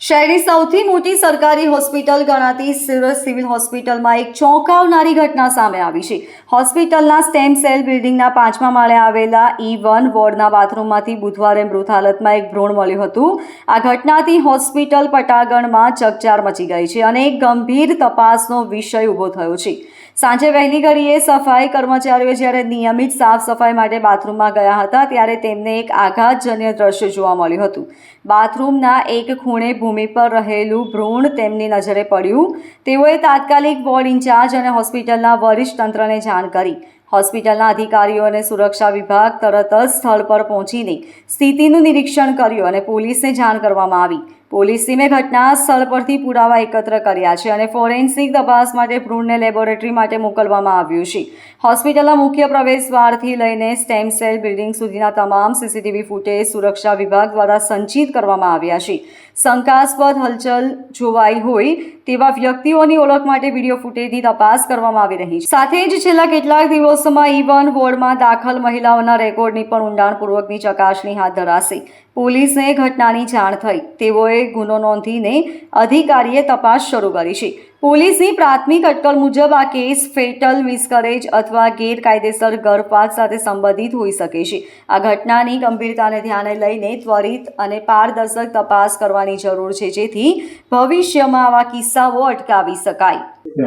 શહેરની સૌથી મોટી સરકારી હોસ્પિટલ ગણાતી સુરત સિવિલ હોસ્પિટલમાં એક ચોંકાવનારી ઘટના સામે આવી છે। હોસ્પિટલના સ્ટેમ સેલ બિલ્ડિંગના 5મા માળે આવેલા E1 વોર્ડના બાથરૂમમાંથી બુધવારે મૃત હાલતમાં એક ભ્રૂણ મળ્યું હતું। આ ઘટનાથી હોસ્પિટલ પટાગણમાં ચકચાર મચી ગઈ છે અને એક ગંભીર તપાસનો વિષય ઊભો થયો છે। સાંજે વહેલી ઘડીએ સફાઈ કર્મચારીઓ જ્યારે નિયમિત સાફ સફાઈ માટે બાથરૂમમાં ગયા હતા ત્યારે તેમને એક આઘાતજન્ય દ્રશ્ય જોવા મળ્યું હતું। બાથરૂમના એક ખૂણે ભૂમિ પર રહેલું ભ્રૂણ તેમની નજરે પડ્યું। તેઓએ તાત્કાલિક વોર્ડ ઇન્ચાર્જ અને હોસ્પિટલના વરિષ્ઠ તંત્રને જાણ કરી। હોસ્પિટલના અધિકારીઓ અને સુરક્ષા વિભાગ તરત જ સ્થળ પર પહોંચીને સ્થિતિનું નિરીક્ષણ કર્યું અને પોલીસને જાણ કરવામાં આવી। પોલીસ ટીમે ઘટના સ્થળ પરથી પુરાવા એકત્ર કર્યા છે અને ફોરેન્સિક તપાસ માટે ભ્રૂણને લેબોરેટરી માટે મોકલવામાં આવ્યું છે। હોસ્પિટલના મુખ્ય પ્રવેશદ્વારથી લઈને સ્ટેમ સેલ બિલ્ડિંગ સુધીના તમામ સીસીટીવી ફૂટેજ સુરક્ષા વિભાગ દ્વારા સંચિત કરવામાં આવ્યા છે। શંકાસ્પદ હલચલ જોવાઈ હોય તેવા વ્યક્તિઓની ઓળખ માટે વિડીયો ફૂટેજની તપાસ કરવામાં આવી રહી છે। સાથે જ છેલ્લા કેટલાક દિવસોમાં E1 વોર્ડમાં દાખલ મહિલાઓના રેકોર્ડની પણ ઊંડાણપૂર્વકની ચકાસણી હાથ ધરાશે। પોલીસને ઘટનાની જાણ થઈ। તેઓએ ગુનો નોંધીને અધિકારીએ તપાસ શરૂ કરી છે। પોલીસની પ્રાથમિક અટકળ મુજબ આ કેસ ફેટલ મિસકેરેજ અથવા ગેરકાયદેસર ગર્ભપાત સાથે સંબંધિત હોઈ શકે છે। આ ઘટનાની ગંભીરતાને ધ્યાને લઈને ત્વરિત અને પારદર્શક તપાસ કરવાની જરૂર છે જેથી ભવિષ્યમાં આવા કિસ્સાઓ અટકાવી શકાય।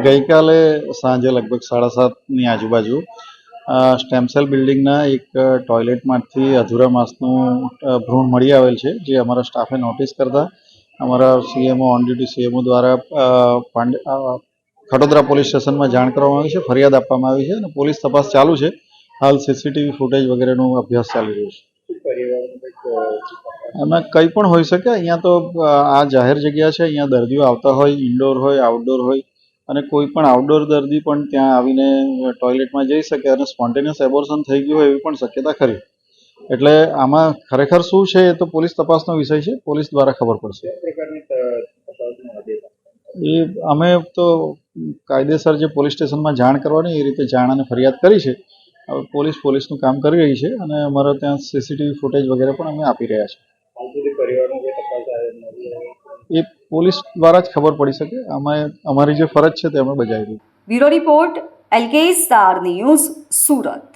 ગઈકાલે સાંજે લગભગ 7:30ની આજુબાજુ સ્ટેમ સેલ બિલ્ડિંગના એક ટોયલેટમાંથી અધૂરા માસનું ભ્રૂણ મળી આવેલ છે, જે અમારા સ્ટાફે નોટિસ કરતા અમારા સીએમઓ ઓન ડ્યુટી સીએમઓ દ્વારા ખટોદરા પોલીસ સ્ટેશનમાં જાણ કરવામાં આવી છે, ફરિયાદ આપવામાં આવી છે અને પોલીસ તપાસ ચાલુ છે। હાલ સીસીટીવી ફૂટેજ વગેરેનો અભ્યાસ ચાલી રહ્યો છે। એમાં કંઈ પણ હોઈ શકે। અહીંયા તો આ જાહેર જગ્યા છે, અહીંયા દર્દીઓ આવતા હોય, ઇન્ડોર હોય, આઉટડોર હોય અને કોઈ પણ આઉટડોર દર્દી પણ ત્યાં આવીને ટોયલેટમાં જઈ શકે અને સ્પોન્ટેનિયસ એબોર્શન થઈ ગયું હોય એવી પણ શક્યતા ખરી। એટલે આમાં ખરેખર શું છે એ તો પોલીસ તપાસનો વિષય છે, પોલીસ દ્વારા ખબર પડશે। એ અમે તો કાયદેસર જે પોલીસ સ્ટેશનમાં જાણ કરવાની એ રીતે જાણ અને ફરિયાદ કરી છે। હવે પોલીસનું કામ કરી રહી છે અને અમારા ત્યાં સીસીટીવી ફૂટેજ વગેરે પણ અમે આપી રહ્યા છીએ। એ પોલીસ દ્વારા જ ખબર પડી શકે। અમારી જે ફરજ છે તે અમે બજાવી. Bureau report LK star news, Surat.